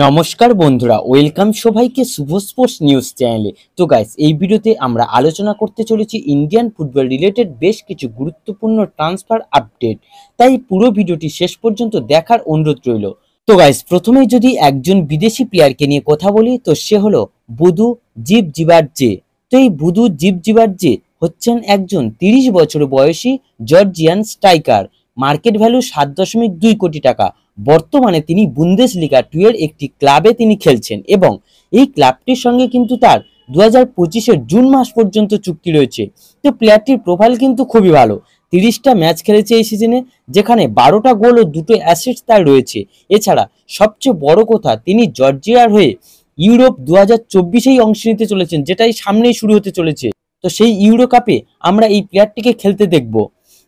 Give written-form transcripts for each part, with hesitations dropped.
নমস্কার বন্ধুরা, ওয়েলকাম সবাইকে শুভ স্পোর্টস নিউজ চ্যানেলে। তো গাইস, এই ভিডিওতে আমরা আলোচনা করতে চলেছি ইন্ডিয়ান ফুটবল রিলেটেড বেশ কিছু গুরুত্বপূর্ণ ট্রান্সফার আপডেট। তাই পুরো ভিডিওটি শেষ পর্যন্ত দেখার অনুরোধ রইল। তো গাইস, প্রথমেই যদি একজন বিদেশি প্লেয়ারকে নিয়ে কথা বলি, তো সে হলো বুদু জিবজিবার্জে। তো এই বুদু জিবজিবার্জে হচ্ছেন একজন 30 বছর বয়সী জর্জিয়ান স্ট্রাইকার। মার্কেট ভ্যালু 7.2 কোটি টাকা। বর্তমানে তিনি বুন্দেসলিগা 2 এর একটি ক্লাবে তিনি খেলছেন এবং এই ক্লাবটির সঙ্গে কিন্তু তার 2025 জুন মাস পর্যন্ত চুক্তি রয়েছে। তো প্লেয়ারটির প্রোফাইল কিন্তু খুবই ভালো। 30টা ম্যাচ খেলেছে এই সিজনে, যেখানে 12টা গোল ও 2টো অ্যাসিস্ট তার রয়েছে। এছাড়া সবচেয়ে বড় কথা, তিনি জর্জিয়ার হয়ে ইউরোপ 2024-এই অংশ নিতে চলেছেন, যেটাই সামনেই শুরু হতে চলেছে। তো সেই ইউরো কাপে আমরা এই প্লেয়ারটিকে খেলতে দেখব।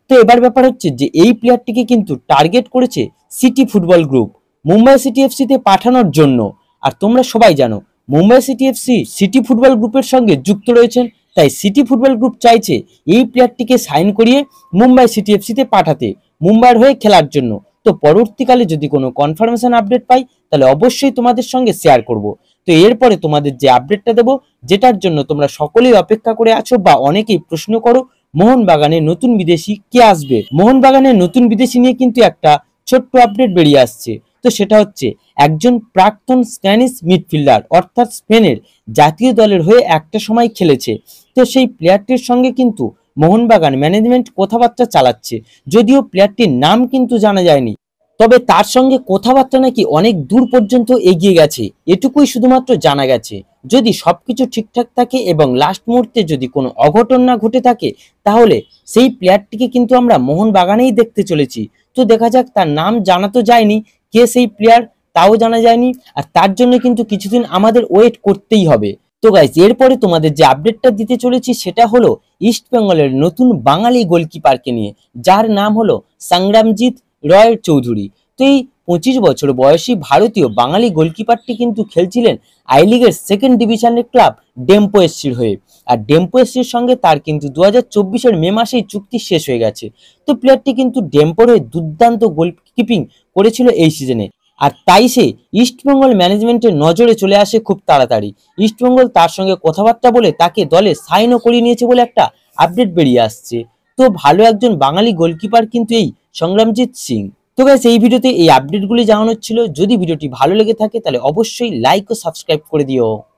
তো এবার ব্যাপার হচ্ছে যে এই প্লেয়ারটিকে কিন্তু টার্গেট করেছে City Football Group Mumbai City এফসিতে পাঠানোর জন্য। আর তোমরা সবাই জানো Mumbai City FC City Football গ্রুপের সঙ্গে যুক্ত রয়েছেন, তাই সিটি ফুটবল গ্রুপ চাইছে এই প্লেয়ারটিকে সাইন করিয়ে মুম্বাই সিটি এফসিতে পাঠাতে, মুম্বাইয়ের হয়ে খেলার জন্য। তো পরবর্তীকালে যদি কোনো কনফার্মেশন আপডেট পাই, তাহলে অবশ্যই তোমাদের সঙ্গে শেয়ার করব। তো এরপরে তোমাদের যে আপডেটটা দেবো, যেটার জন্য তোমরা সকলেই অপেক্ষা করে আছো বা অনেকেই প্রশ্ন করো, মোহনবাগানের নতুন বিদেশি কে আসবে। মোহনবাগানের নতুন বিদেশি নিয়ে কিন্তু একটা ছোট্ট আপডেট বেরিয়ে আসছে। তো সেটা হচ্ছে একজন প্রাক্তন স্প্যানিশ মিডফিল্ডার, অর্থাৎ স্পেনের জাতীয় দলের হয়ে একটা সময় খেলেছে। তো সেই প্লেয়ারটির সঙ্গে কিন্তু মোহনবাগান ম্যানেজমেন্ট কথাবার্তা চালাচ্ছে, যদিও প্লেয়ারটির নাম কিন্তু জানা যায়নি। তবে তার সঙ্গে কথাবার্তা নাকি অনেক দূর পর্যন্ত এগিয়ে গেছে, এটুকুই শুধুমাত্র জানা গেছে। যদি সবকিছু ঠিকঠাক থাকে এবং লাস্ট মুহূর্তে যদি কোনো অঘটন না ঘটে থাকে, তাহলে সেই প্লেয়ারটিকে কিন্তু আমরা মোহনবাগানেই দেখতে চলেছি। তো দেখা যাক, তার নাম জানা তো যায়নি, কে সেই প্লেয়ার তাও জানা যায়নি, আর তার জন্য কিন্তু কিছুদিন আমাদের ওয়েট করতেই হবে। তো গাইস, এরপরে তোমাদের যে আপডেটটা দিতে চলেছি সেটা হলো ইস্ট বেঙ্গলের নতুন বাঙালি গোলকিপারকে নিয়ে, যার নাম হলো সংগ্রামজিৎ রয় চৌধুরী। তো এই 25 বছর বয়সী ভারতীয় বাঙালি গোলকিপারটি কিন্তু খেলছিলেন আই লিগের সেকেন্ড ডিভিশনের ক্লাব ডেম্পো এসসির হয়ে। আর ডেম্পো এসসির সঙ্গে তার কিন্তু 2024 মে মাসেই চুক্তি শেষ হয়ে গেছে। তো প্লেয়ারটি কিন্তু ডেম্পোর হয়ে দুর্দান্ত গোলকিপিং করেছিল এই সিজনে, আর তাই সে ইস্টবেঙ্গল ম্যানেজমেন্টের নজরে চলে আসে খুব তাড়াতাড়ি। ইস্টবেঙ্গল তার সঙ্গে কথাবার্তা বলে তাকে দলে সাইনও করিয়ে নিয়েছে বলে একটা আপডেট বেরিয়ে আসছে। তো ভালো একজন বাঙালি গোলকিপার কিন্তু এই সংগ্রামজিৎ সিং। তো গাইস, এই ভিডিওতে এই আপডেটগুলি জানানোর ছিল। যদি ভিডিওটি ভালো লেগে থাকে তাহলে অবশ্যই লাইক ও সাবস্ক্রাইব করে দিও।